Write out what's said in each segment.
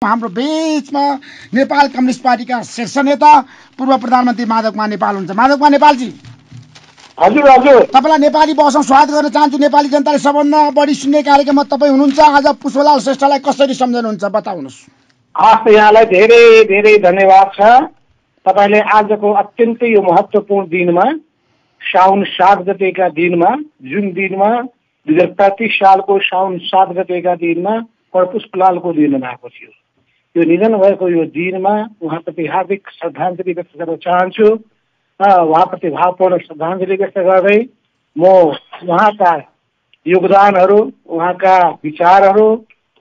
हाम्रो बीचमा नेपाल कम्युनिस्ट पार्टीका शीर्ष नेता पूर्व प्रधानमन्त्री माधव कुमार नेपाल हुनुहुन्छ। माधव कुमार नेपालजी, हजुर हजुर, तपाईँलाई नेपाली भाषामा स्वागत गर्न चाहन्छु। नेपाली जनताले सबभन्दा बढी सुन्ने कार्यक्रममा तपाईँ हुनुहुन्छ। आज पुष्पलाल श्रेष्ठलाई कसरी सम्झनुहुन्छ बताउनुहोस्। हस्, यहाँलाई धेरै धेरै धन्यवाद छ। तपाईँले आजको अत्यन्तै यो महत्त्वपूर्ण दिनमा, साउन 7 गतेका दिनमा, जुन दिनमा 2035 सालको साउन 7 गतेका दिनमा पुष्पलालको निधन भएको थियो। यो निधन भएको यो दिनमा उहाँप्रति हार्दिक श्रद्धाञ्जली व्यक्त गर्न चाहन्छु। उहाँप्रति भावपूर्ण श्रद्धाञ्जली व्यक्त गर्दै म उहाँका योगदानहरू, उहाँका विचारहरू,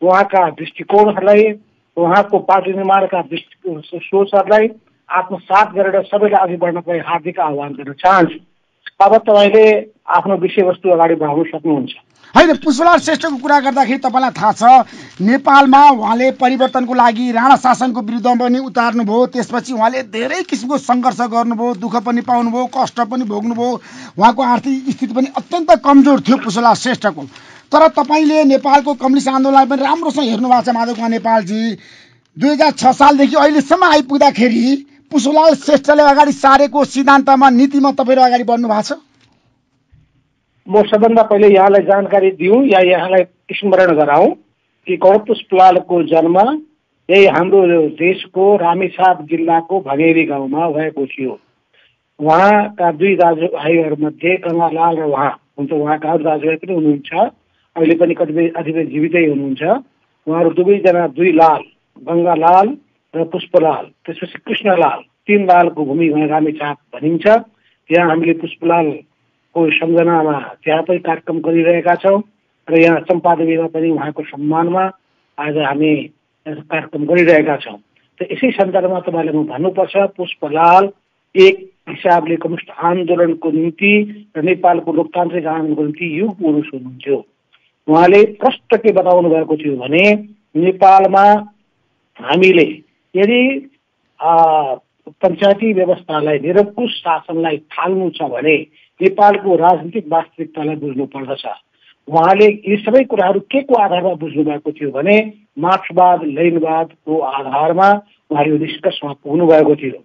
उहाँका दृष्टिकोणहरूलाई, उहाँको पार्टी निर्माणका सोचहरूलाई आत्मसात गरेर सबैलाई अघि बढ्नको लागि हार्दिक आह्वान गर्न चाहन्छु। अब तपाईँले आफ्नो विषयवस्तु अगाडि बढाउन सक्नुहुन्छ। होइन, पुष्पलाल श्रेष्ठको कुरा गर्दाखेरि तपाईँलाई थाहा छ नेपालमा उहाँले परिवर्तनको लागि राणा शासनको विरुद्धमा पनि उतार्नुभयो। त्यसपछि उहाँले धेरै किसिमको सङ्घर्ष गर्नुभयो, दुःख पनि पाउनुभयो, कष्ट पनि भोग्नुभयो। उहाँको आर्थिक स्थिति पनि अत्यन्त कमजोर थियो पुष्पलाल श्रेष्ठको। तर तपाईँले नेपालको कम्युनिस्ट आन्दोलनलाई पनि राम्रोसँग हेर्नु भएको छ माधव कुमार नेपालजी। 2006 सालदेखि अहिलेसम्म आइपुग्दाखेरि पुष्पलाल श्रेष्ठले अगाडि सारेको सिद्धान्तमा, नीतिमा तपाईँहरू अगाडि बढ्नु भएको छ। म सबभन्दा पहिले यहाँलाई जानकारी दिउँ या यहाँलाई स्मरण गराउँ कि पुष्पलालको जन्म यही हाम्रो देशको रामेछाप जिल्लाको भगेरी गाउँमा भएको थियो। उहाँका 2 दाजुभाइहरूमध्ये गङ्गालाल र उहाँ हुन्छ। उहाँका अरू दाजुभाइ पनि हुनुहुन्छ, अहिले पनि कतिपय जीवितै हुनुहुन्छ। उहाँहरू दुवैजना 2 लाल, गङ्गालाल र पुष्पलाल, त्यसपछि कृष्णलाल, 3 लालको भूमि रामेछाप भनिन्छ। त्यहाँ हामीले पुष्पलालको सम्झनामा त्यहाँ पनि कार्यक्रम गरिरहेका छौँ र यहाँ चम्पादेवीमा पनि उहाँको सम्मानमा आज हामी कार्यक्रम गरिरहेका छौँ। त यसै सन्दर्भमा तपाईँले म भन्नुपर्छ, पुष्पलाल एक हिसाबले कम्युनिस्ट आन्दोलनको निम्ति र नेपालको लोकतान्त्रिक आन्दोलनको निम्ति युग पुरुष हुनुहुन्थ्यो। उहाँले प्रष्ट के बताउनु भएको थियो भने नेपालमा हामीले यदि पञ्चायती व्यवस्थालाई, निरङ्कुश शासनलाई थाल्नु छ भने नेपालको राजनीतिक वास्तविकतालाई बुझ्नु पर्दछ। उहाँले यी सबै कुराहरू के को आधारमा बुझ्नु भएको थियो भने मार्क्सवाद लेनिनवादको आधारमा उहाँले यो निष्कर्षमा पुग्नु भएको थियो।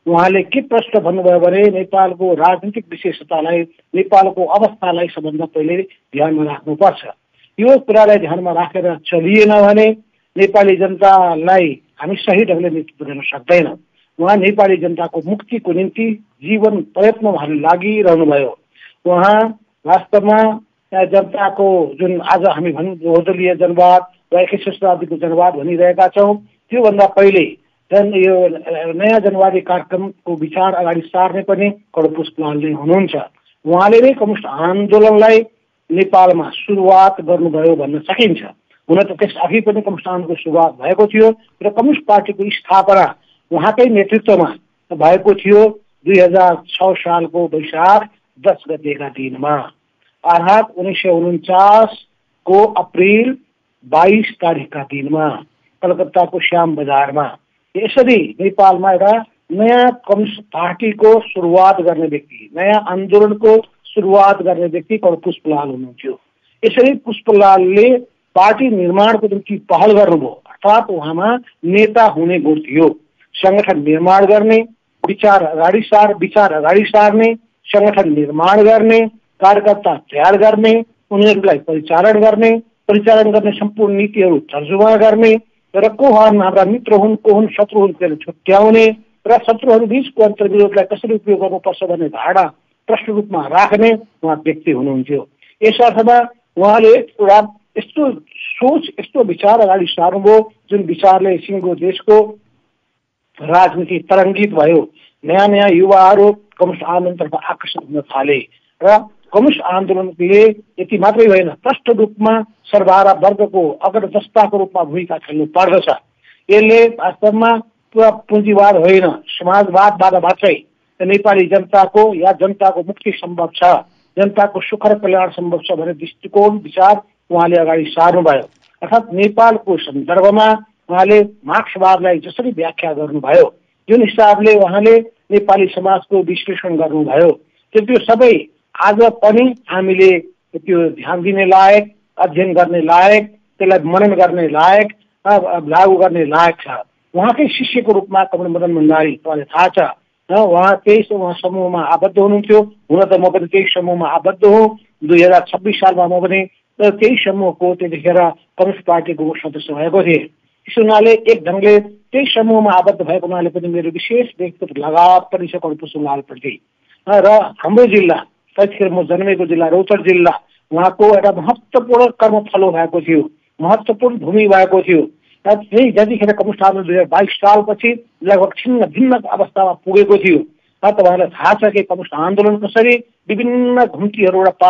उहाँले के प्रश्न भन्नुभयो भने नेपालको राजनीतिक विशेषतालाई, नेपालको अवस्थालाई सबभन्दा पहिले ध्यानमा राख्नुपर्छ। यो कुरालाई ध्यानमा राखेर चलिएन भने नेपाली जनतालाई हामी सही ढङ्गले नेतृत्व गर्न सक्दैनौँ। उहाँ नेपाली जनताको मुक्तिको निम्ति जीवन प्रयत्नमा उहाँले लागिरहनुभयो। उहाँ वास्तवमा जनताको जुन आज हामी बहुदलीय जनवाद वा 21औं शताब्दीको जनवाद भनिरहेका छौँ, त्योभन्दा पहिले यो नयाँ जनवादी कार्यक्रमको विचार अगाडि सार्ने पनि पुष्पलाल नै हुनुहुन्छ। उहाँले नै कम्युनिस्ट आन्दोलनलाई नेपालमा सुरुवात गर्नुभयो भन्न सकिन्छ। हुन त त्यस अघि पनि कम्युनिस्ट आन्दोलनको सुरुवात भएको थियो र कम्युनिस्ट पार्टीको स्थापना उहाँकै नेतृत्वमा भएको थियो 2006 सालको वैशाख 10 गतेका दिनमा, अर्थात् 1949 को अप्रिल 22 तारिकका दिनमा कलकत्ताको श्याम बजारमा। यसरी नेपालमा एउटा नयाँ कम्युनिस्ट पार्टीको सुरुवात गर्ने व्यक्ति, नयाँ आन्दोलनको सुरुवात गर्ने व्यक्ति पुष्पलाल हुनुहुन्थ्यो। यसरी पुष्पलालले पार्टी निर्माणको निम्ति पहल गर्नुभयो, अर्थात् उहाँमा नेता हुने गुण थियो। संगठन निर्माण गर्ने, विचार अगाडि सार्ने, संगठन निर्माण गर्ने, कार्यकर्ता तयार गर्ने, उनीहरूलाई परिचालन गर्ने सम्पूर्ण नीतिहरू तर्जुमा गर्ने र को हुन् हाम्रा मित्र हुन्, को हुन् शत्रु हुन् त्यसलाई छुट्याउने र शत्रुहरू बीचको अन्तर्विरोधलाई कसरी उपयोग गर्नुपर्छ भन्ने धारणा प्रश्न रूपमा राख्ने उहाँ व्यक्ति हुनुहुन्थ्यो। यस अर्थमा उहाँले एउटा यस्तो सोच, यस्तो विचार अगाडि सार्नुभयो जुन विचारले सिङ्गो देशको राजनीति तरङ्गित भयो। नयाँ नयाँ युवाहरू कम्युनिस्ट आन्दोलनतर्फ आकर्षित हुन थाले र कम्युनिस्ट आन्दोलनले यति मात्रै होइन, प्रष्ट रूपमा सर्वहारा वर्गको अग्रदस्ताको रूपमा भूमिका खेल्नु पर्दछ। यसले वास्तवमा पुरा पुँजीवाद होइन, समाजवादबाट मात्रै नेपाली जनताको या जनताको मुक्ति सम्भव छ, जनताको सुख र कल्याण सम्भव छ भन्ने दृष्टिकोण विचार उहाँले अगाडि सार्नुभयो। अर्थात् नेपालको सन्दर्भमा उहाँले मार्क्सवादलाई जसरी व्याख्या गर्नुभयो, जुन हिसाबले उहाँले नेपाली समाजको विश्लेषण गर्नुभयो, त्यो सबै आज पनि हामीले त्यो ध्यान दिने लायक, अध्ययन गर्ने लायक, त्यसलाई मनन गर्ने लायक लागू गर्ने लायक छ। उहाँकै शिष्यको रूपमा कमरेड मदन भण्डारी तपाईँलाई थाहा छ, उहाँ त्यही समूहमा आबद्ध हुनुहुन्थ्यो। हुन त म पनि त्यही समूहमा आबद्ध हुँ। 2026 सालमा म पनि त्यही समूहको त्यतिखेर कम्युनिस्ट पार्टीको सदस्य भएको थिएँ। त्यस हुनाले एक ढङ्गले त्यही समूहमा आबद्ध भएको हुनाले पनि मेरो विशेष व्यक्तिगत लगाव पनि छ कर्णप्रसाद लालप्रति। र हाम्रो जिल्ला, त्यतिखेर म जन्मेको जिल्ला रौतहट जिल्ला, उहाँको एउटा महत्त्वपूर्ण कर्मथलो भएको थियो, महत्त्वपूर्ण भूमि भएको थियो। त्यही जतिखेर कम्युनिस्ट आन्दोलन 2022 सालपछि लगभग छिन्न भिन्न अवस्थामा पुगेको थियो। तपाईँहरूलाई थाहा छ कि कम्युनिस्ट आन्दोलन कसरी विभिन्न घुम्तीहरूबाट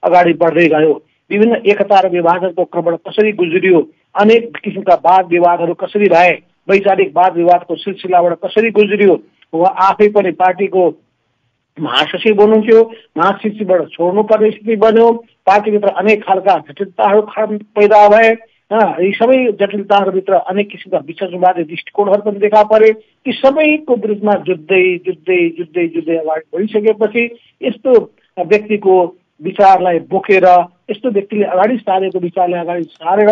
अगाडि बढ्दै गयो, विभिन्न एकता र विभाजनको क्रमबाट कसरी गुज्रियो, अनेक किसिमका वाद विवादहरू कसरी भए, वैचारिक वाद विवादको सिलसिलाबाट कसरी गुज्रियो। उहाँ आफै पनि पार्टीको महासचिव हुनुहुन्थ्यो, महासचिवबाट छोड्नुपर्ने स्थिति बन्यो, पार्टीभित्र अनेक खालका जटिलताहरू पैदा भए। यी सबै जटिलताहरूभित्र अनेक किसिमका विसर्जनवादी दृष्टिकोणहरू पनि देखा परे। ती सबैको विरुद्धमा जुझ्दै अगाडि बढिसकेपछि यस्तो व्यक्तिको विचारलाई बोकेर, यस्तो व्यक्तिले अगाडि सारेको विचारलाई अगाडि सारेर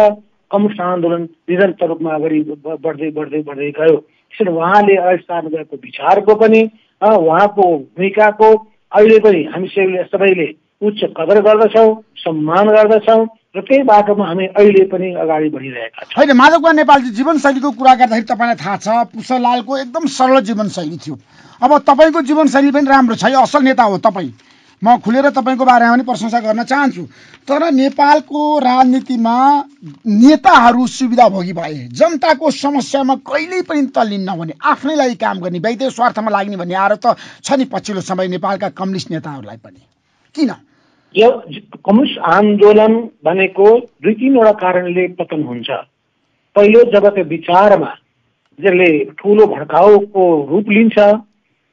कम्युनिस्ट आन्दोलन निरन्तर रूपमा अगाडि बढ्दै गयो। त्यसैले उहाँले अगाडि सार्नु गएको विचारको पनि उहाँको भूमिकाको अहिले पनि हामी सबैले उच्च कदर गर्दछौँ, सम्मान गर्दछौँ र त्यही बाटोमा हामी अहिले पनि अगाडि बढिरहेका छौँ। होइन, माधव नेपालजी जीवनशैलीको कुरा गर्दाखेरि तपाईँलाई थाहा छ पुष्पलालको एकदम सरल जीवनशैली थियो। अब तपाईँको जीवनशैली पनि राम्रो छ, असल नेता हो तपाईँ। म खुलेर तपाईँको बारेमा पनि प्रशंसा गर्न चाहन्छु। तर नेपालको राजनीतिमा नेताहरू सुविधाभोगी भए, जनताको समस्यामा कहिल्यै पनि तल्लिन्न भने, आफ्नै लागि काम गर्ने, व्यक्तिगत स्वार्थमा लाग्ने भन्ने आरोप त छ नि पछिल्लो समय नेपालका कम्युनिस्ट नेताहरूलाई पनि। किन यो कम्युनिस्ट आन्दोलन भनेको 2-3वटा कारणले पतन हुन्छ। पहिलो, जब त्यो विचारमा जसले ठुलो भड्काउको रूप लिन्छ,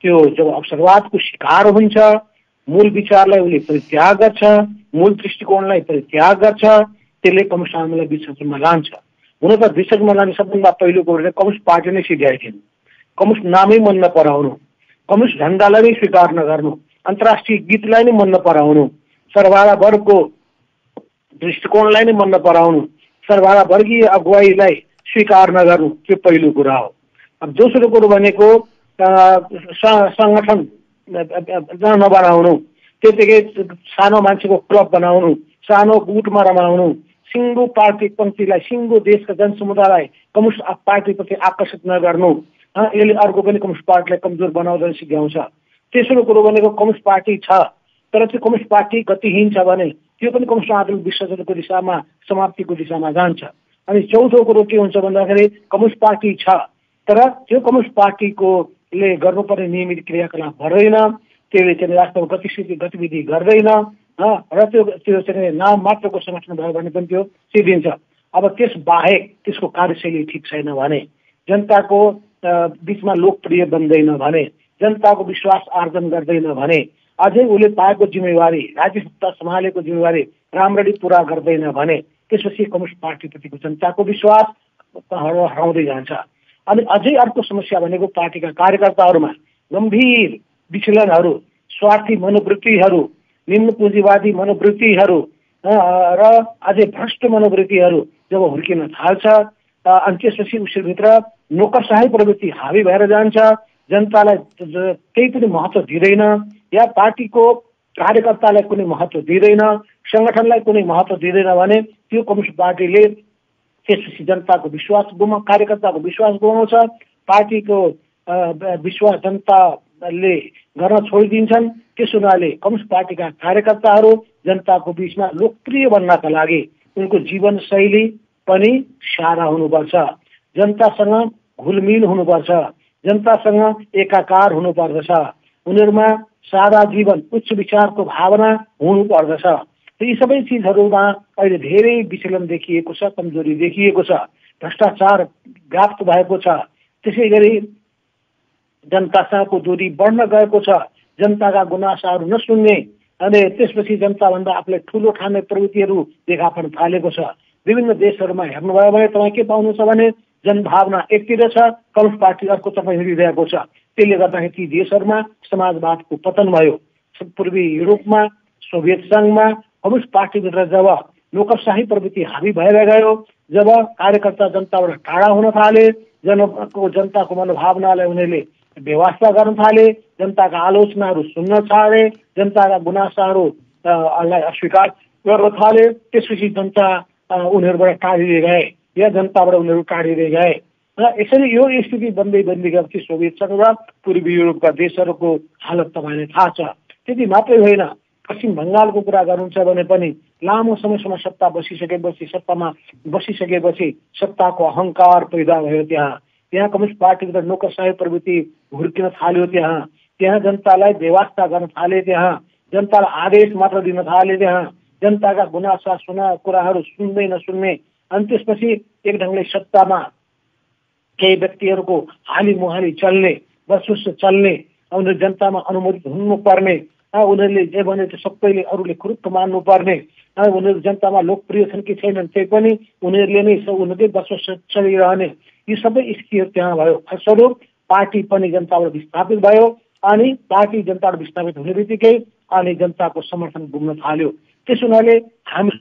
त्यो जब अवसरवादको शिकार हुन्छ, मूल विचारलाई उसले परित्याग गर्छ, मूल दृष्टिकोणलाई परित्याग गर्छ, त्यसले कम्युनिस्ट आन्दोलनलाई विसर्जनमा लान्छ। हुन त विसर्जनमा लाने सबभन्दा पहिलो कुरो कम्युनिस्ट पार्टी नै सिध्याएको थियो। कम्युनिस्ट नामै मन नपराउनु, कम्युनिस्ट झन्डालाई नै स्वीकार नगर्नु, अन्तर्राष्ट्रिय गीतलाई नै मन नपराउनु, सरवारा वर्गको दृष्टिकोणलाई नै मन नपराउनु, सरवारा वर्गीय अगुवाईलाई स्वीकार नगर्नु, त्यो पहिलो कुरा हो। अब दोस्रो कुरो भनेको सङ्गठन नबनाउनु, त्यतिकै सानो मान्छेको क्लब बनाउनु, सानो गुटमा रमाउनु, सिङ्गो पार्टी पङ्क्तिलाई, सिङ्गो देशका जनसमुदायलाई कम्युनिस्ट पार्टीप्रति आकर्षित नगर्नु, यसले अर्को पनि कम्युनिस्ट पार्टीलाई कमजोर बनाउँदैन सिकाउँछ। तेस्रो कुरो भनेको कम्युनिस्ट पार्टी छ तर त्यो कम्युनिस्ट पार्टी गतिहीन छ भने त्यो पनि कम्युनिस्ट आन्दोलन विसर्जनको दिशामा, समाप्तिको दिशामा जान्छ। अनि चौथो कुरो के हुन्छ भन्दाखेरि कम्युनिस्ट पार्टी छ तर त्यो कम्युनिस्ट पार्टीकोले गर्नुपर्ने नियमित क्रियाकलाप गर्दैन, त्यसले चाहिँ राष्ट्रमा गतिविधि गर्दैन र त्यो चाहिँ नाम मात्रको संगठन भयो भने पनि त्यो सिद्धिन्छ। अब त्यस बाहेक त्यसको कार्यशैली ठिक छैन भने, जनताको बिचमा लोकप्रिय बन्दैन भने, जनताको विश्वास आर्जन गर्दैन भने, अझै उसले पाएको जिम्मेवारी, राज्य सत्ता सम्हालेको जिम्मेवारी राम्ररी पुरा गर्दैन भने त्यसपछि कम्युनिस्ट पार्टीप्रतिको जनताको विश्वास हराउँदै जान्छ। अनि अझै अर्को समस्या भनेको पार्टीका कार्यकर्ताहरूमा गम्भीर विचलनहरू, स्वार्थी मनोवृत्तिहरू, निम्न पुँजीवादी मनोवृत्तिहरू र अझै भ्रष्ट मनोवृत्तिहरू जब हुर्किन थाल्छ अनि त्यसपछि उसभित्र नोकरशाही प्रवृत्ति हावी भएर जान्छ, जनतालाई केही पनि महत्त्व दिँदैन या पार्टीको कार्यकर्तालाई कुनै महत्त्व दिँदैन, सङ्गठनलाई कुनै महत्त्व दिँदैन भने त्यो कम्युनिस्ट पार्टीले त्यसपछि जनताको विश्वास कार्यकर्ताको विश्वास गुमाउँछ, पार्टीको विश्वास जनताले गर्न छोडिदिन्छन्। त्यस हुनाले कम्युनिस्ट पार्टीका कार्यकर्ताहरू जनताको बिचमा लोकप्रिय बन्नका लागि उनको जीवनशैली पनि सारा हुनुपर्छ, जनतासँग घुलमिल हुनुपर्छ, जनतासँग एकाकार हुनुपर्दछ, उनीहरूमा सादा जीवन, उच्च विचारको भावना हुनुपर्दछ। यी सबै चिजहरूमा अहिले धेरै विचलन देखिएको छ, कमजोरी देखिएको छ, भ्रष्टाचार व्याप्त भएको छ, त्यसै गरी जनतासँगको दूरी बढ्न गएको छ, जनताका गुनासाहरू नसुन्ने अनि त्यसपछि जनताभन्दा आफूलाई ठुलो ठान्ने प्रवृत्तिहरू देखा पर्न थालेको छ। विभिन्न देशहरूमा हेर्नुभयो भने तपाईँ के पाउनुहुन्छ भने जनभावना एकतिर छ, कम्युनिस्ट पार्टी अर्कोतर्फ हिँडिरहेको छ। त्यसले गर्दाखेरि ती देशहरूमा समाजवादको पतन भयो। पूर्वी युरोपमा, सोभियत सङ्घमा कम्युनिस्ट पार्टीभित्र जब नोकरशाही प्रवृत्ति हावी भएर गयो, जब कार्यकर्ता जनताबाट टाढा हुन थाले, जनताको मनोभावनालाई उनीहरूले बेवास्ता गर्न थाले, जनताका आलोचनाहरू सुन्न छाडे, जनताका गुनासाहरूलाई अस्वीकार गर्न थाले, त्यसपछि जनता उनीहरूबाट टाढिँदै गए या जनताबाट उनीहरू टाढिँदै गए र यसरी यो स्थिति बन्दै गएपछि सोभियत संघ र पूर्वी युरोपका देशहरूको हालत तपाईँलाई थाहा छ। त्यति मात्रै होइन, पश्चिम बङ्गालको कुरा गर्नुहुन्छ भने पनि लामो समयसम्म सत्तामा बसिसकेपछि सत्ताको अहङ्कार पैदा भयो। त्यहाँ कम्युनिस्ट पार्टीको नोकरशाही प्रवृत्ति हुर्किन थाल्यो। त्यहाँ जनतालाई बेवास्ता गर्न थाले, त्यहाँ जनतालाई आदेश मात्र दिन थाले, त्यहाँ जनताका गुनासा कुराहरू सुन्दै नसुन्ने, अनि त्यसपछि एक ढङ्गले सत्तामा केही व्यक्तिहरूको हाली मुहाली चल्ने, बसुस चल्ने, उनीहरू जनतामा अनुमोदित हुनुपर्ने, उनीहरूले जे भने त्यो सबैले अरूले खुरुक्क मान्नुपर्ने, उनीहरू जनतामा लोकप्रिय छन् कि छैनन् त्यही पनि उनीहरूले नै उनीहरूकै बसोस चलिरहने, यी सबै स्थितिहरू त्यहाँ भयो। फलस्वरूप पार्टी पनि जनताबाट विस्थापित भयो अनि पार्टी जनताबाट विस्थापित हुने बित्तिकै अनि जनताको समर्थन गुम्न थाल्यो। त्यस हुनाले हामी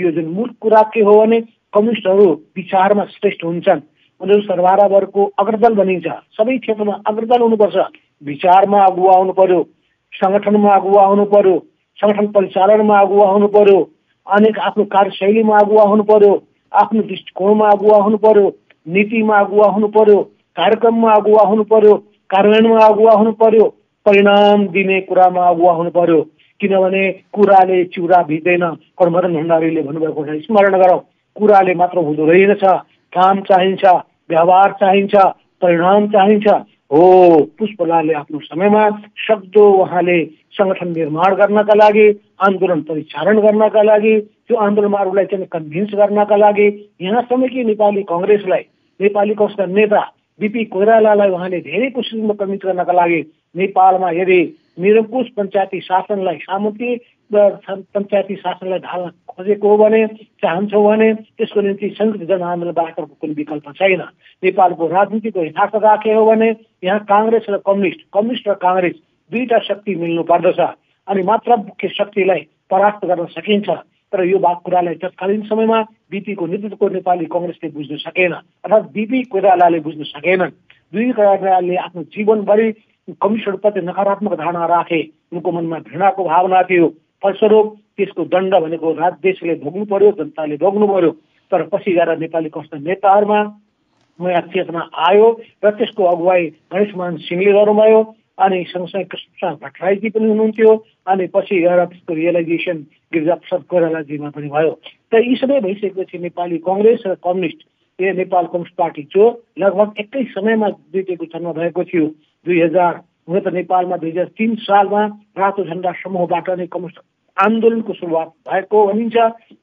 यो जुन मूल कुरा के हो भने कम्युनिस्टहरू विचारमा श्रेष्ठ हुन्छन्, उनीहरू सर्वहारावरको अग्रदल बनिन्छ, सबै क्षेत्रमा अग्रदल हुनुपर्छ, विचारमा अगुवा हुनु पर्यो, संगठनमा अगुवा हुनु पर्यो, संगठन परिचालनमा अगुवा हुनु पर्यो, अनेक आफ्नो कार्यशैलीमा अगुवा हुनु पर्यो, आफ्नो दृष्टिकोणमा अगुवा हुनु पर्यो, नीतिमा अगुवा हुनु पर्यो, कार्यक्रममा अगुवा हुनु पर्यो, कार्यान्वयनमा अगुवा हुनु पर्यो, परिणाम दिने कुरामा अगुवा हुनु पर्यो। किनभने कुराले चिउरा भिज्दैन, कर्मधन भण्डारीले भन्नुभएको छ, स्मरण गरौँ, कुराले मात्र हुँदो रहेनछ, काम चाहिन्छ, व्यवहार चाहिन्छ, परिणाम चाहिन्छ। हो, पुष्पलालले आफ्नो समयमा सक्दो उहाँले संगठन निर्माण गर्नका लागि, आन्दोलन परिचालन गर्नका लागि, त्यो आन्दोलनहरूलाई चाहिँ कन्भिन्स गर्नका लागि यहाँसम्म कि नेपाली कांग्रेसका नेता बीपी कोइरालालाई उहाँले धेरै कोसिसमा कन्भिन्स गर्नका लागि नेपालमा यदि निरङ्कुश पञ्चायती शासनलाई सामन्ती पञ्चायती शासनलाई ढाल्न खोजेको हो भने, चाहन्छौँ भने त्यसको निम्ति संयुक्त जनआन्दोलन बाहेकको कुनै विकल्प छैन। नेपालको राजनीतिको यथार्थ राखे हो भने यहाँ काङ्ग्रेस र कम्युनिस्ट र काङ्ग्रेस दुईटा शक्ति मिल्नु पर्दछ अनि मात्र मुख्य शक्तिलाई परास्त गर्न सकिन्छ। तर यो कुरालाई तत्कालीन समयमा बीपीको नेतृत्वको नेपाली कांग्रेसले बुझ्न सकेन, अर्थात् बीपी कोइरालाले बुझ्न सकेनन्। बीपी कोइरालाले आफ्नो जीवनभरि कम्युनिस्टहरूप्रति नकारात्मक धारणा राखे, उनको मनमा घृणाको भावना थियो। फलस्वरूप त्यसको दण्ड भनेको देशले भोग्नु पर्यो, जनताले भोग्नु पर्यो। तर पछि गएर नेपाली कांग्रेसका नेताहरूमा नयाँ चेतना आयो र त्यसको अगुवाई गणेशमान सिंहले गर्नुभयो अनि सँगसँगै कृष्णप्रसाद भट्टराईजी पनि हुनुहुन्थ्यो अनि पछि गएर त्यसको रियलाइजेसन गिरिजाप्रसाद कोइरालाजीमा पनि भयो। त यी सबै भइसकेपछि नेपाली कांग्रेस र कम्युनिस्ट नेपाल कम्युनिस्ट पार्टी जो लगभग एकै समयमा दुईटैको जन्म भएको थियो। 2000 हुन त नेपालमा 2003 सालमा रातो झण्डा समूहबाट नै कम्युनिस्ट आन्दोलनको सुरुवात भएको भनिन्छ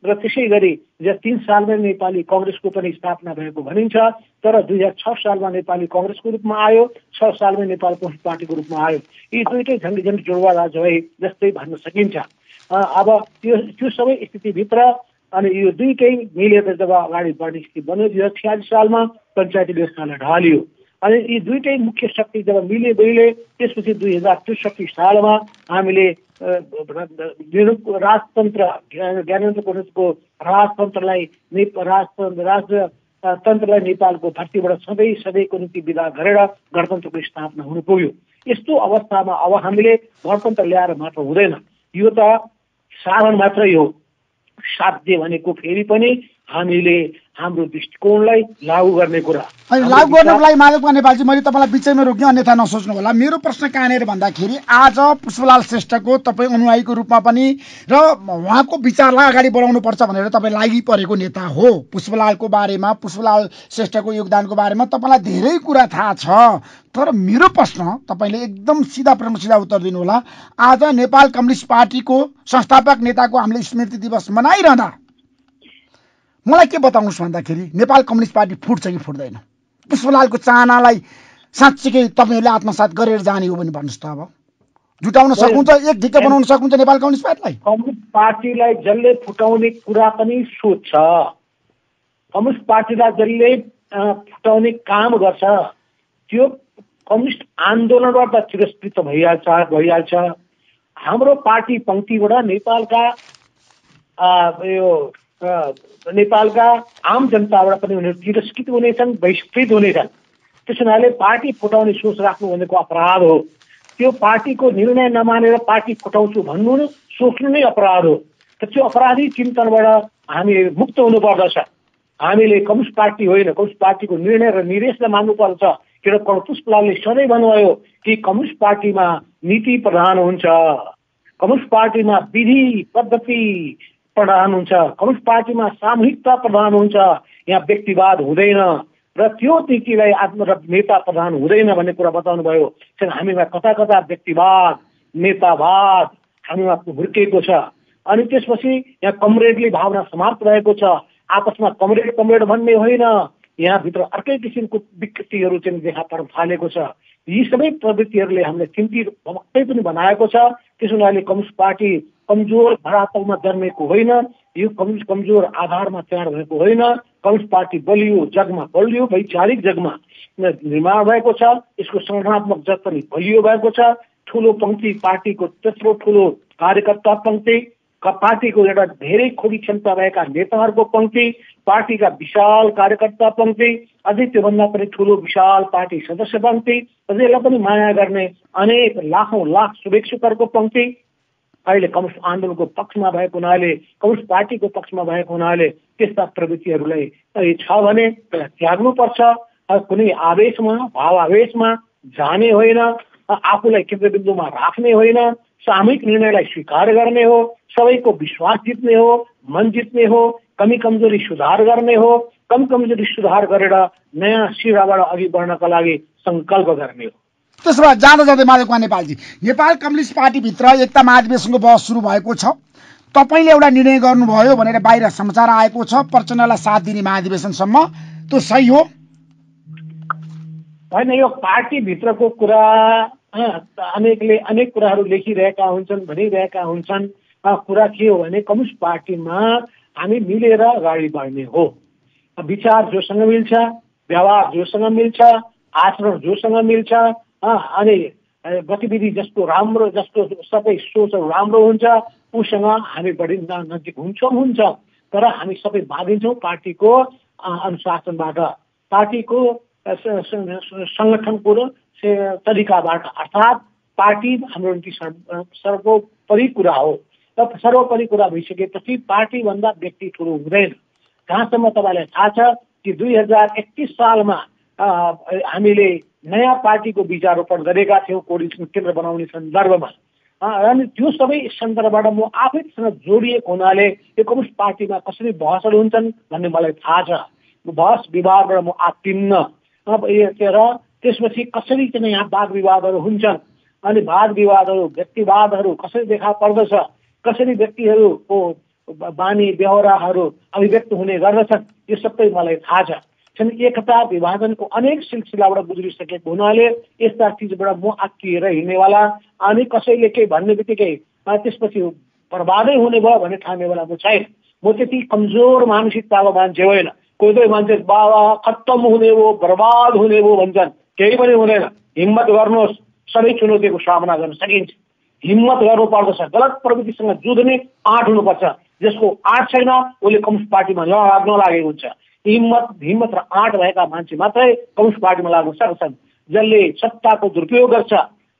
र त्यसै गरी 2003 सालमा नेपाली कांग्रेसको पनि स्थापना भएको भनिन्छ। तर 2006 सालमा नेपाली कांग्रेसको रूपमा आयो, 6 सालमा नेपाल कम्युनिस्ट पार्टीको रूपमा आयो। यी दुईटै झन्डै जोडवा राज्य भए जस्तै भन्न सकिन्छ। अब त्यो सबै स्थितिभित्र अनि यो दुईटै मिलेर जब अगाडि बढ्ने स्थिति बन्यो 2046 सालमा पञ्चायती व्यवस्थालाई ढालियो अनि यी दुईटै मुख्य शक्ति जब मिले त्यसपछि 2063 सालमा हामीले राजतन्त्र ज्ञानेन्द्र प्रसादको राजतन्त्रलाई नेपालको धरतीबाट सधैँको निम्ति विदा गरेर गणतन्त्रको स्थापना हुनु पुग्यो। यस्तो अवस्थामा अब हामीले गणतन्त्र ल्याएर मात्र हुँदैन, यो त साधन मात्रै हो। साध्य भनेको फेरि पनि हामीले हाम्रो दृष्टिकोणलाई लागू गर्ने कुरा। लागू गर्नको लागि माधव नेपालजी मैले तपाईँलाई बिचैमा रोक्ने, अन्यथा नसोच्नु होला। मेरो प्रश्न कहाँनिर भन्दाखेरि आज पुष्पलाल श्रेष्ठको तपाईँ अनुयायीको रूपमा पनि र उहाँको विचारलाई अगाडि बढाउनु पर्छ भनेर तपाईँ लागि परेको नेता हो। पुष्पलालको बारेमा, पुष्पलाल श्रेष्ठको योगदानको बारेमा तपाईँलाई धेरै कुरा थाहा छ। तर मेरो प्रश्न तपाईँले एकदम सिधा उत्तर दिनु होला। आज नेपाल कम्युनिस्ट पार्टीको संस्थापक नेताको हामीले स्मृति दिवस मनाइरहँदा मलाई के बताउनुहोस् भन्दाखेरि नेपाल कम्युनिस्ट पार्टी फुट्छ कि फुट्दैन? पुष्पलालको चाहनालाई साँच्चीकै तपाईँहरूले आत्मसात गरेर जाने हो भने भन्नुहोस् त। अब जुटाउन सक्नुहुन्छ, एक ढिक्क बनाउन सक्नुहुन्छ नेपाल कम्युनिस्ट पार्टीलाई? कम्युनिस्ट पार्टीलाई जसले फुटाउने कुरा पनि सोध्छ, कम्युनिस्ट पार्टीलाई जसले फुटाउने काम गर्छ त्यो कम्युनिस्ट आन्दोलनबाट तिरस्कृत भइहाल्छ। हाम्रो पार्टी पंक्तिबाट नेपालका यो नेपालका आम जनताबाट पनि उनीहरू तिरस्कृत हुनेछन्, बहिष्कृत हुनेछन्। त्यस हुनाले पार्टी फुटाउने सोच राख्नु भनेको अपराध हो। त्यो पार्टीको निर्णय नमानेर पार्टी फुटाउँछु भन्नु सोच्नु नै अपराध हो। त्यो अपराधी चिन्तनबाट हामी मुक्त हुनुपर्दछ। हामीले कम्युनिस्ट पार्टी होइन, कम्युनिस्ट पार्टीको निर्णय र निर्देशलाई मान्नुपर्छ। किनभने कर्णपुष्पलालले सधैँ भन्नुभयो कि कम्युनिस्ट पार्टीमा नीति प्रधान हुन्छ, कम्युनिस्ट पार्टीमा विधि पद्धति प्रधान हुन्छ, कम्युनिस्ट पार्टीमा सामूहिकता प्रधान हुन्छ, यहाँ व्यक्तिवाद हुँदैन र त्यो नीतिलाई नेता प्रधान हुँदैन भन्ने कुरा बताउनु भयो। हामीमा कता कता व्यक्तिवाद नेतावाद हामीमा हुर्किएको छ। अनि त्यसपछि यहाँ कमरेडली भावना समाप्त भएको छ। आपसमा कमरेड कमरेड भन्ने होइन, यहाँभित्र अर्कै किसिमको विकृतिहरू चाहिँ देखा पर्न थालेको छ। यी सबै प्रवृत्तिहरूले हामीलाई चिन्तित भक्कै पनि बनाएको छ। त्यस हुनाले कम्युनिस्ट पार्टी कमजोर धरातलमा जन्मेको होइन, यो कमजोर आधारमा तयार भएको होइन। कम्युनिस्ट पार्टी बलियो जगमा, बलियो वैचारिक जगमा निर्माण भएको छ। यसको संगठनात्मक जग पनि बलियो भएको छ। ठुलो पंक्ति पार्टीको त्यत्रो ठुलो कार्यकर्ता पंक्ति, पार्टीको एउटा धेरै खोकी क्षमता भएका नेताहरूको पंक्ति, पार्टीका विशाल कार्यकर्ता पंक्ति, अझै त्योभन्दा पनि ठुलो विशाल पार्टी सदस्य पंक्ति, अझैलाई पनि माया गर्ने अनेक लाखौं लाख शुभेच्छुकहरूको पंक्ति अहिले कम्युनिस्ट आन्दोलनको पक्षमा भएको हुनाले, कम्युनिस्ट पार्टीको पक्षमा भएको हुनाले त्यस्ता प्रवृत्तिहरूलाई छ भने त्यसलाई त्याग्नुपर्छ। कुनै आवेशमा भावावेशमा जाने होइन, आफूलाई केन्द्रबिन्दुमा राख्ने होइन, सामूहिक निर्णयलाई स्वीकार गर्ने हो, सबैको विश्वास जित्ने हो, मन जित्ने हो, कमी कमजोरी सुधार गर्ने हो, कम कमजोरी सुधार गरेर नयाँ सिराबाट अघि बढ्नका लागि संकल्प गर्ने हो। त्यसो भए जाँदा जाँदै माधव कुमार नेपालजी, नेपाल कम्युनिस्ट पार्टीभित्र एकता महाधिवेशनको बहस सुरु भएको छ। तपाईँले एउटा निर्णय गर्नुभयो भनेर बाहिर समाचार आएको छ, प्रचण्डलाई साथ दिने महाधिवेशनसम्म, त्यो सही हो होइन? यो पार्टीभित्रको कुरा अनेकले अनेक कुराहरू लेखिरहेका हुन्छन्, भनिरहेका हुन्छन्। कुरा के हो भने कम्युनिस्ट पार्टीमा हामी मिलेर अगाडि बढ्ने हो। विचार जोसँग मिल्छ, व्यवहार जोसँग मिल्छ, आचरण जोसँग मिल्छ, अनि गतिविधि जस्तो राम्रो, जस्तो सबै सोचहरू राम्रो हुन्छ, उसँग हामी बढी नजिक हुन्छ। तर हामी सबै भागिन्छौँ पार्टीको अनुशासनबाट, पार्टीको संगठनको तरिकाबाट। अर्थात् पार्टी हाम्रो निम्ति सर्वोपरि कुरा हो। र सर्वोपरि कुरा भइसकेपछि पार्टीभन्दा व्यक्ति ठुलो हुँदैन। जहाँसम्म तपाईँलाई थाहा छ कि 2031 सालमा हामीले नयाँ पार्टीको बीजारोपण गरेका थियौँ कोर्डिनेसन केन्द्र बनाउने सन्दर्भमा। अनि त्यो सबै सन्दर्भबाट म आफैसँग जोडिएको हुनाले यो कम्युनिस्ट पार्टीमा कसरी बहसहरू हुन्छन् भन्ने मलाई थाहा छ। बहस विवादबाट म आत्तिन्न। र त्यसपछि कसरी चाहिँ यहाँ वाद विवादहरू हुन्छन्, अनि वाद विवादहरू व्यक्तिवादहरू कसरी देखा पर्दछ, कसरी व्यक्तिहरूको बानी बेहोराहरू अभिव्यक्त हुने गर्दछन्, यो सबै मलाई थाहा छ। एकता विभाजनको अनेक सिलसिलाबाट गुज्रिसकेको हुनाले यस्ता चिजबाट म आत्तिएर हिँड्नेवाला, अनि कसैले केही भन्ने बित्तिकै त्यसपछि बर्बादै हुने भयो भन्ने ठान्नेवाला म छैन। म त्यति कमजोर मानसिकताको मान्छे होइन। कोही कोही मान्छे बाबा खत्तम हुने हो, बर्बाद हुने हो भन्छन्। केही पनि हुँदैन। हिम्मत गर्नुहोस्, सबै चुनौतीको सामना गर्न सकिन्छ। हिम्मत गर्नुपर्दछ। गलत प्रवृत्तिसँग जुझ्ने आँट हुनुपर्छ। जसको आँट छैन उसले कम्युनिस्ट पार्टीमा नलागेको हुन्छ। हिम्मत र आँट भएका मान्छे मात्रै कम्युनिस्ट पार्टीमा लाग्न सक्छन्। जसले सत्ताको दुरुपयोग गर्छ,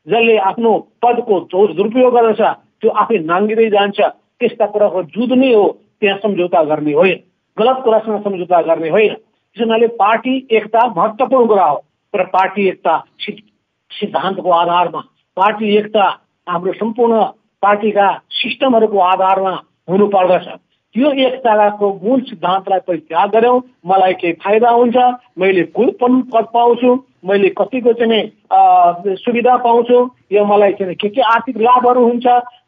जसले आफ्नो पदको दुरुपयोग गर्दछ, त्यो आफै नाङ्गिँदै जान्छ। त्यस्ता कुराको जुझ्ने हो, त्यहाँ सम्झौता गर्ने होइन, गलत कुरासँग सम्झौता गर्ने होइन। त्यसैले पार्टी एकता महत्त्वपूर्ण कुरा हो, तर पार्टी एकता सिद्धान्तको आधारमा, पार्टी एकता हाम्रो सम्पूर्ण पार्टीका सिस्टमहरूको आधारमा हुनु पर्दछ। त्यो एकताको मूल सिद्धान्तलाई परित्याग गर्यौं, मलाई केही फाइदा हुन्छ, मैले कुन पद पाउँछु, मैले कतिको चाहिँ सुविधा पाउँछु, यो मलाई चाहिँ के आर्थिक लाभहरू हुन्छ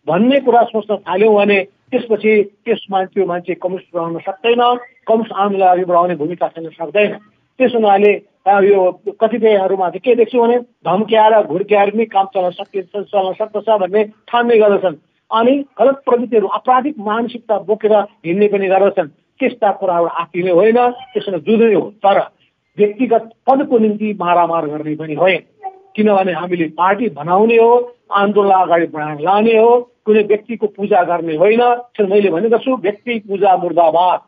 भन्ने कुरा सोच्न थाल्यौं भने त्यसपछि त्यो मान्छे कम्युनिस्ट रहन सक्दैन, कम्युनिस्ट आन्दोलनलाई अघि बढाउने भूमिका खेल्न सक्दैन। त्यस हुनाले यो कतिपयहरूमा चाहिँ के देख्छु भने धम्क्याएर घुर्क्याएर पनि काम चल्न सक्दछ भन्ने ठान्ने गर्दछन्, अनि गलत प्रवृत्तिहरू आपराधिक मानसिकता बोकेर हिँड्ने पनि गर्दछन्। त्यस्ता कुराहरू आत्तिने होइन, त्यसमा जुझ्ने हो, तर व्यक्तिगत पदको निम्ति मारामार गर्ने पनि होइन। किनभने हामीले पार्टी बनाउने हो, आन्दोलन अगाडि बढाएर लाने हो, कुनै व्यक्तिको पूजा गर्ने होइन। मैले भनेको छु व्यक्ति पूजा मुर्दाबाद।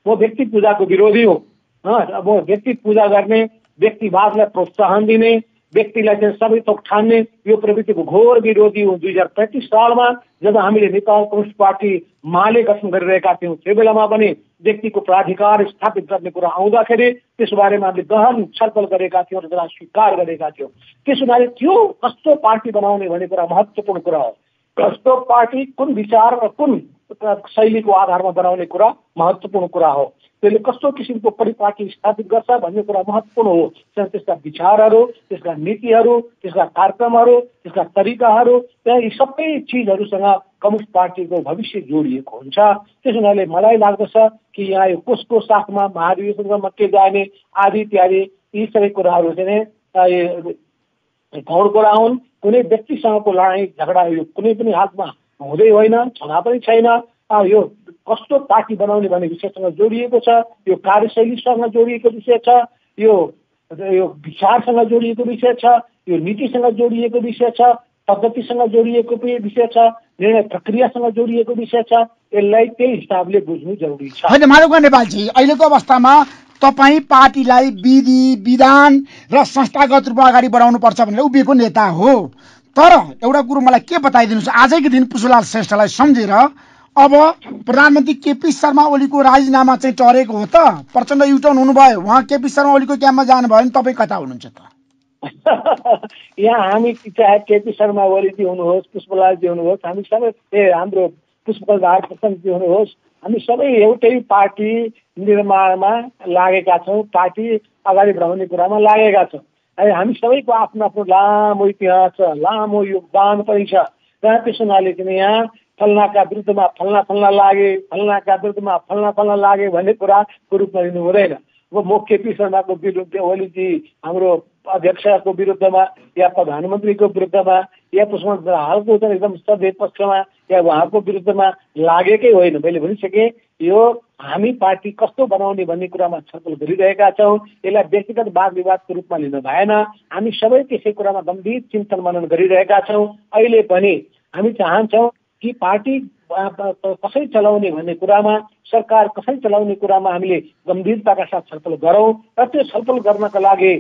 म व्यक्ति पूजाको विरोधी हुँ। अब व्यक्ति पूजा गर्ने, व्यक्तिवादलाई प्रोत्साहन दिने, व्यक्तिलाई चाहिँ सबै थोक ठान्ने यो प्रवृत्तिको घोर विरोधी हुँ। 2035 सालमा जब हामीले नेपाल कम्युनिस्ट पार्टी माले गठन गरिरहेका थियौँ त्यो बेलामा पनि व्यक्तिको प्राधिकार स्थापित गर्ने कुरा आउँदाखेरि त्यस बारेमा हामीले गहन छलफल गरेका थियौँ र त्यसलाई स्वीकार गरेका थियौँ। त्यस हुनाले त्यो कस्तो पार्टी बनाउने भन्ने कुरा महत्त्वपूर्ण कुरा हो। कस्तो पार्टी, कुन विचार र कुन शैलीको आधारमा बनाउने कुरा महत्त्वपूर्ण कुरा हो। त्यसले कस्तो किसिमको परिपाटी स्थापित गर्छ भन्ने कुरा महत्त्वपूर्ण हो। त्यसका विचारहरू, त्यसका नीतिहरू, त्यसका कार्यक्रमहरू, त्यसका तरिकाहरू, त्यहाँ यी सबै चिजहरूसँग कम्युनिस्ट पार्टीको भविष्य जोडिएको हुन्छ। त्यस हुनाले मलाई लाग्दछ कि यहाँ यो कसको साथमा महाधिवेशनमा के जाने आदि इत्यादि यी सबै कुराहरू चाहिँ गौर कुरा हुन्। कुनै व्यक्तिसँगको लडाइँ झगडा यो कुनै पनि हालतमा हुँदै होइन, छँदा पनि छैन। यो कस्तो पार्टी बनाउने भन्ने विषयसँग जोडिएको छ, यो कार्यशैलीसँग जोडिएको विषय छ, यो विचारसँग जोडिएको विषय छ, यो नीतिसँग जोडिएको विषय छ, पद्धतिसँग जोडिएको विषय छ, निर्णय प्रक्रियासँग जोडिएको विषय छ। यसलाई त्यही हिसाबले बुझ्नु जरुरी छ। होइन माधव नेपालजी, अहिलेको अवस्थामा तपाईँ पार्टीलाई विधि विधान र संस्थागत रूपमा अगाडि बढाउनुपर्छ भनेर उभिएको नेता हो। तर एउटा कुरो मलाई के बताइदिनुहोस्, आजैको दिन पुष्पलाल श्रेष्ठलाई सम्झेर अब प्रधानमन्त्री केपी शर्मा ओलीको राजीनामा चाहिँ टरेको हो त? प्रचण्ड युटर्न हुनुभयो, उहाँ केपी शर्मा ओलीको क्याम्पमा जानुभयो भने तपाईँ कता हुनुहुन्छ त? यहाँ हामी चाहे केपी शर्मा ओलीजी हुनुहोस्, पुष्पलालजी हुनुहोस्, हामी सबै हाम्रो पुष्पलाल प्रचण्डजी हुनुहोस्, हामी सबै एउटै पार्टी निर्माणमा लागेका छौँ, पार्टी अगाडि बढाउने कुरामा लागेका छौँ। हामी सबैको आफ्नो आफ्नो लामो इतिहास छ, लामो योगदान पनि छ। त्यस हुनाले चाहिँ यहाँ फल्नाका विरुद्धमा फल्ना लागे, फल्नाका विरुद्धमा फल्ना लागे भन्ने कुराको रूपमा लिनु हुँदैन। अब म केपी शर्माको विरुद्ध, ओलीजी हाम्रो अध्यक्षको विरुद्धमा या प्रधानमन्त्रीको विरुद्धमा या पुष्पलाल हालको चाहिँ एकदम सधैँ पक्षमा या उहाँको विरुद्धमा लागेकै होइन। मैले भनिसकेँ यो हामी पार्टी कस्तो बनाउने भन्ने कुरामा छलफल गरिरहेका छौँ। यसलाई व्यक्तिगत वाद विवादको रूपमा लिनु भएन। हामी सबै त्यसै कुरामा गम्भीर चिन्तन मनन गरिरहेका छौँ। अहिले पनि हामी चाहन्छौँ कि पार्टी कसरी चलाउने भन्ने कुरामा, सरकार कसरी चलाउने कुरामा हामीले गम्भीरताका साथ छलफल गरौँ र त्यो छलफल गर्नका लागि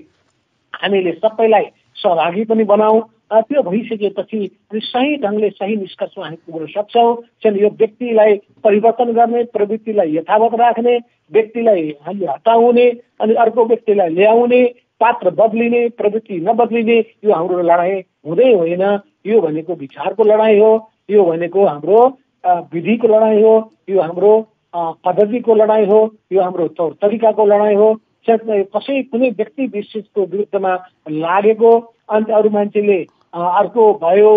हामीले सबैलाई सहभागी पनि बनाऊ। त्यो भइसकेपछि हामी सही ढङ्गले सही निष्कर्षमा हामी पुग्न सक्छौँ। यो व्यक्तिलाई परिवर्तन गर्ने, प्रवृत्तिलाई यथावत राख्ने, व्यक्तिलाई हामी हटाउने अनि अर्को व्यक्तिलाई ल्याउने, पात्र बदलिने, प्रवृत्ति नबदलिने यो हाम्रो लडाइँ हुँदै होइन। यो भनेको विचारको लडाइँ हो, यो भनेको हाम्रो विधिको लडाइँ हो, यो हाम्रो पद्धतिको लडाइँ हो, यो हाम्रो तौर तरिकाको लडाइँ हो। कसै कुनै व्यक्ति विशेषको विरुद्धमा लागेको अन्त अरू मान्छेले अर्को भयो,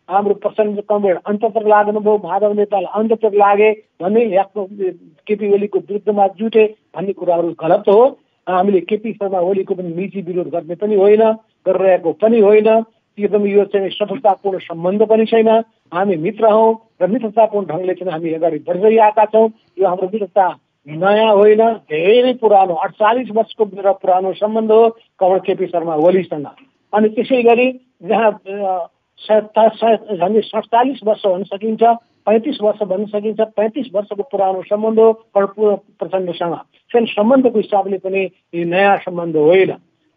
हाम्रो प्रचण्ड कमरेड अन्तर्गत लाग्नुभयो, माधव नेपाल अन्तर्गत लागे भन्ने केपी ओलीको विरुद्धमा जुटे भन्ने कुराहरू गलत हो। हामीले केपी शर्मा ओलीको पनि निजी विरोध गर्ने पनि होइन, गरिरहेको पनि होइन। एकदम यो चाहिँ सफलतापूर्ण सम्बन्ध पनि छैन। हामी मित्र हौँ र मित्रतापूर्ण ढङ्गले चाहिँ हामी अगाडि बढिरहेका छौँ। यो हाम्रो मित्रता नयाँ होइन, धेरै पुरानो 48 वर्षको मेरो पुरानो सम्बन्ध हो कमरेड केपी शर्मा ओलीसँग। अनि त्यसै गरी जहाँ 47 वर्ष भन्न सकिन्छ, 35 वर्ष भन्न सकिन्छ, 35 वर्षको पुरानो सम्बन्ध हो प्रचण्डसँग। सम्बन्धको हिसाबले पनि यो नयाँ सम्बन्ध होइन।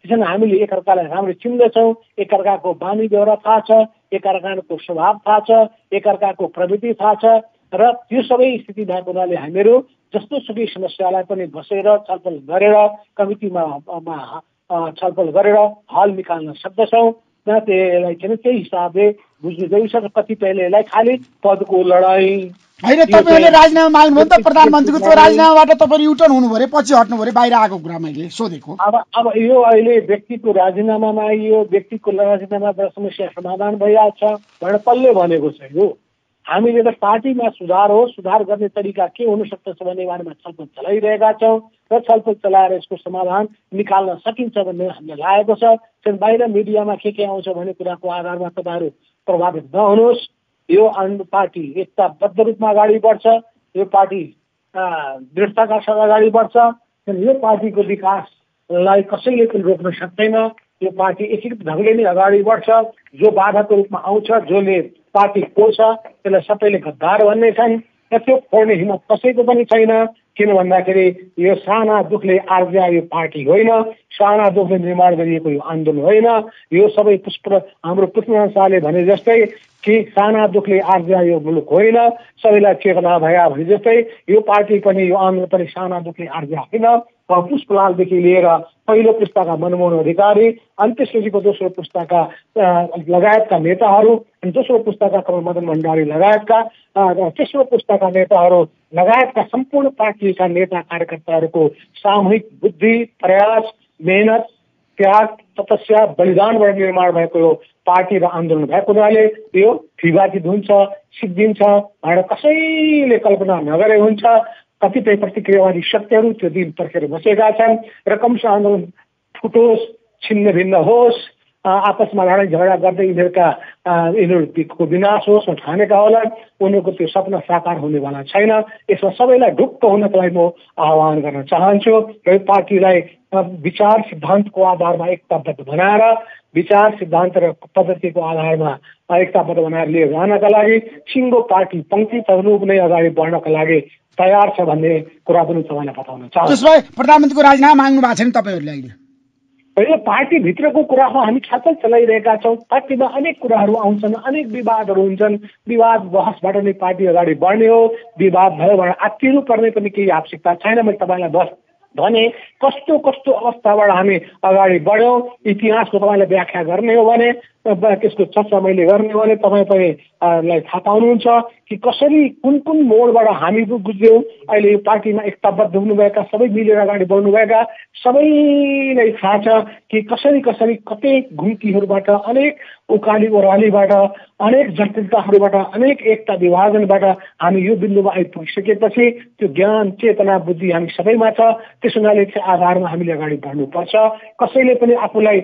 त्यसैले हामीले एकअर्कालाई राम्ररी चिन्दछौँ, एकअर्काको बानी व्यवहार थाहा छ, एकअर्काको स्वभाव थाहा छ, एकअर्काको प्रवृत्ति थाहा छ र त्यो सबै स्थिति भएको हुनाले हामीहरू जस्तो सुकै समस्यालाई पनि बसेर छलफल गरेर कमिटीमा छलफल गरेर हल निकाल्न सक्दछौँ। त्यसलाई चाहिँ त्यही हिसाबले बुझ्नु जरुरी छ। कतिपयले यसलाई खालि पदको लडाइँ होइन, तपाईँहरूले राजीनामा माग्नुभयो नि त प्रधानमन्त्रीको, त्यो राजीनामाबाट तपाईँहरू युटर्न हुनुभयो अरे, पछि हट्नु भयो बाहिर आएको कुरा मैले सोधेको। अब यो अहिले व्यक्तिको राजीनामा मागियो, व्यक्तिको राजीनामाबाट समस्या समाधान भइहाल्छ भनेर कसले भनेको छ? यो हामीले त पार्टीमा सुधार हो, सुधार गर्ने तरिका के हुन सक्दछ भन्ने बारेमा छलफल चलाइरहेका छौँ र छलफल चलाएर यसको समाधान निकाल्न सकिन्छ भन्ने हामीलाई लागेको छ। बाहिर मिडियामा के आउँछ भन्ने कुराको आधारमा तपाईँहरू प्रभावित नहुनुहोस्। यो पार्टी एकताबद्ध रूपमा अगाडि बढ्छ, यो पार्टी दृढताका साथ अगाडि बढ्छ। यो पार्टीको विकासलाई कसैले पनि रोक्न सक्दैन। यो पार्टी एकीकृत ढङ्गले नै अगाडि बढ्छ। जो बाधाको रूपमा आउँछ, जसले पार्टी को छ त्यसलाई सबैले गद्दार भन्ने छन् र त्यो फोड्ने हिम्मत कसैको पनि छैन। किन भन्दाखेरि यो साना दुखले आर्जिया यो पार्टी होइन, साना दुखले निर्माण गरिएको यो आन्दोलन होइन। यो सबै हाम्रो पृथ्वीनारायण शाहले भने जस्तै कि साना दुखले आर्जिया यो मुलुक होइन, सबैलाई चेतना भया भने जस्तै यो पार्टी पनि यो आन्दोलन पनि साना दुखले आर्जिया होइन। पुष्पलालदेखि लिएर पहिलो पुस्ताका मनमोहन अधिकारी अनि त्यसपछिको दोस्रो पुस्ताका लगायतका नेताहरू अनि दोस्रो पुस्ताका कमल मदन भण्डारी लगायतका तेस्रो पुस्ताका नेताहरू लगायतका सम्पूर्ण पार्टीका नेता कार्यकर्ताहरूको सामूहिक बुद्धि, प्रयास, मेहनत, त्याग, तपस्या, बलिदानबाट निर्माण भएको यो पार्टी र आन्दोलन भएको हुनाले यो फिवाचित हुन्छ, सिद्धिन्छ भनेर कसैले कल्पना नगरे हुन्छ। कतिपय प्रतिक्रियावादी शक्तिहरू त्यो दिन पर्खेर बसेका छन् र क्रमशः आन्दोलन फुटोस्, छिन्न भिन्न होस्, आपसमा लडाइँ झगडा गर्दै यिनीहरूको विनाश होस् ठानेका होला। उनीहरूको त्यो सपना साकार हुनेवाला छैन। यसमा सबैलाई ढुक्क हुनको लागि म आह्वान गर्न चाहन्छु र यो पार्टीलाई विचार सिद्धान्तको आधारमा एकताबद्ध बनाएर, विचार सिद्धान्त र पद्धतिको आधारमा एकताबद्ध बनाएर लिएर जानका लागि सिङ्गो पार्टी पङ्क्ति तरुप नै अगाडि बढ्नका लागि तयार छ भन्ने कुरा पनि तपाईँलाई बताउन चाहन्छु। त्यसलाई प्रधानमन्त्रीको राजीनामा माग्नु भएको छ नि तपाईँहरूले अहिले? यो पार्टीभित्रको कुरामा हामी छलफल चलाइरहेका छौँ। पार्टीमा अनेक कुराहरू आउँछन्, अनेक विवादहरू हुन्छन्। विवाद बहसबाट नै पार्टी अगाडि बढ्ने हो। विवाद भयो भने आत्तिनु पर्ने पनि केही आवश्यकता छैन। मैले तपाईँलाई बस भने कस्तो कस्तो अवस्थाबाट हामी अगाडि बढ्यौँ इतिहासको तपाईँलाई व्याख्या गर्ने हो भने त्यसको चर्चा मैले गर्ने हो भने तपाईँ पनि थाहा पाउनुहुन्छ कि कसरी कुन कुन मोडबाट हामी गुज्यौँ। अहिले यो पार्टीमा एकताबद्ध हुनुभएका सबै मिलेर अगाडि बढ्नुभएका सबैलाई थाहा छ कि कसरी कसरी कतै घुम्तीहरूबाट, अनेक उकाली ओह्रालीबाट, अनेक जटिलताहरूबाट, अनेक एकता विभाजनबाट हामी यो बिन्दुमा आइपुगिसकेपछि त्यो ज्ञान, चेतना, बुद्धि हामी सबैमा छ। त्यस हुनाले चाहिँ आधारमा हामीले अगाडि बढ्नुपर्छ। कसैले पनि आफूलाई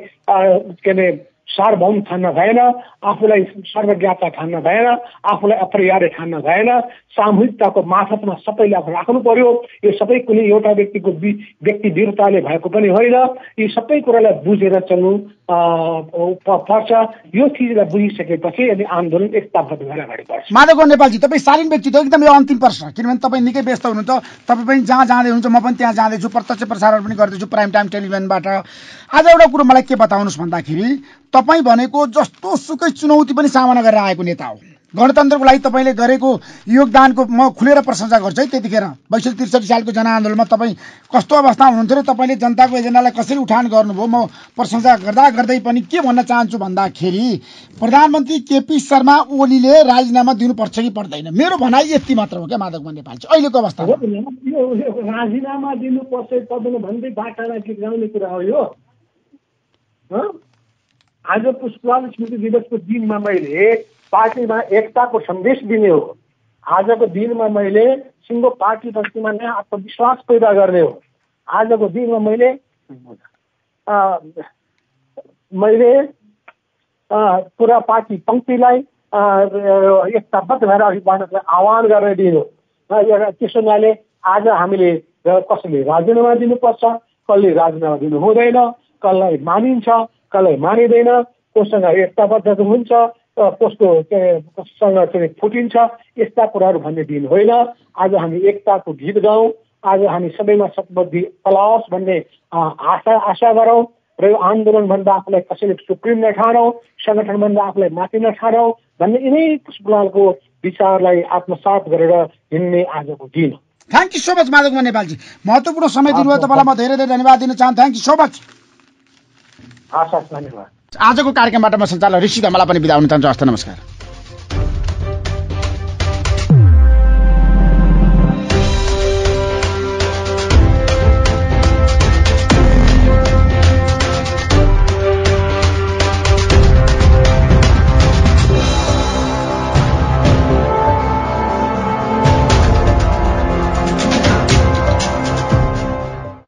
के अरे सार्वभौम ठान्न भएन, आफूलाई सर्वज्ञता ठान्न भएन, आफूलाई अपरिहार्य ठान्न भएन। सामूहिकताको मार्फतमा सबैले आफू राख्नु पर्यो। यो सबै कुनै एउटा व्यक्तिको व्यक्ति वीरताले भएको पनि होइन। यी सबै कुरालाई बुझेर चल्नु पर्छ। यो चिजलाई बुझिसकेपछि यदि आन्दोलन एकताबद्ध भएर अगाडि बढ्छ। माधव नेपालजी, तपाईँ शालीन व्यक्ति हो, एकदम यो अन्तिम प्रश्न, किनभने तपाईँ निकै व्यस्त हुनुहुन्छ। तपाईँ पनि जहाँ जाँदै हुनुहुन्छ, म पनि त्यहाँ जाँदैछु, प्रत्यक्ष प्रसारण पनि गर्दैछु प्राइम टाइम टेलिभिजनबाट। आज एउटा कुरो मलाई के बताउनुहोस् भन्दाखेरि तपाईँ भनेको जस्तो सुकै चुनौती पनि सामना गरेर आएको नेता हो। गणतन्त्रको लागि तपाईँले गरेको योगदानको म खुलेर प्रशंसा गर्छु है। त्यतिखेर 62-63 सालको जनआन्दोलनमा तपाईँ कस्तो अवस्थामा हुनुहुन्थ्यो र तपाईँले जनताको एजेन्डालाई कसरी उठान गर्नुभयो, म प्रशंसा गर्दै पनि के भन्न चाहन्छु भन्दाखेरि प्रधानमन्त्री केपी शर्मा ओलीले राजीनामा दिनुपर्छ कि पर्दैन, मेरो भनाइ यति मात्र हो क्या माधव नेपालजी अहिलेको अवस्थामा। राजीनामा दिनुपर्छ तपाईँले भन्दै बाटामा गिराउने कुरा हो यो। आज पुष्पलाल स्मृति दिवसको दिनमा मैले पार्टीमा एकताको सन्देश दिने हो। आजको दिनमा मैले सिङ्गो पार्टी प्रतिमा नयाँ आत्मविश्वास पैदा गर्ने हो। आजको दिनमा मैले पुरा पार्टी पङ्क्तिलाई एकताबद्ध भएर अघि बढ्नको आह्वान गर्ने दिन हो। त्यसो हुनाले आज हामीले कसैले राजीनामा दिनुपर्छ, कसले राजीनामा दिनु हुँदैन, कसलाई मानिन्छ, कसलाई मानिँदैन, कोसँग एकताबद्ध हुन्छ, कोसँग चाहिँ फुटिन्छ, यस्ता कुराहरू भन्ने दिन होइन। आज हामी एकताको गीत गाउँ, आज हामी सबैमा सद्बुद्धि पलाओस् भन्ने आशा गरौँ र यो आन्दोलनभन्दा आफूलाई कसैले सुप्रिम नठानौँ, सङ्गठनभन्दा आफूलाई माथि नठानौँ भन्ने यिनै पुष्पलालको विचारलाई आत्मसात गरेर हिँड्ने आजको दिन हो। Thank you so much Madhav नेपालजी, महत्त्वपूर्ण समय दिनुभयो। तपाईँलाई म धेरै धेरै धन्यवाद दिन चाहन्छु। Thank you so much. धन्यवाद। आजको कार्यक्रमबाट म सञ्चालक ऋषि धमला पनि बिदा हुन चाहन्छु। हस्त नमस्कार।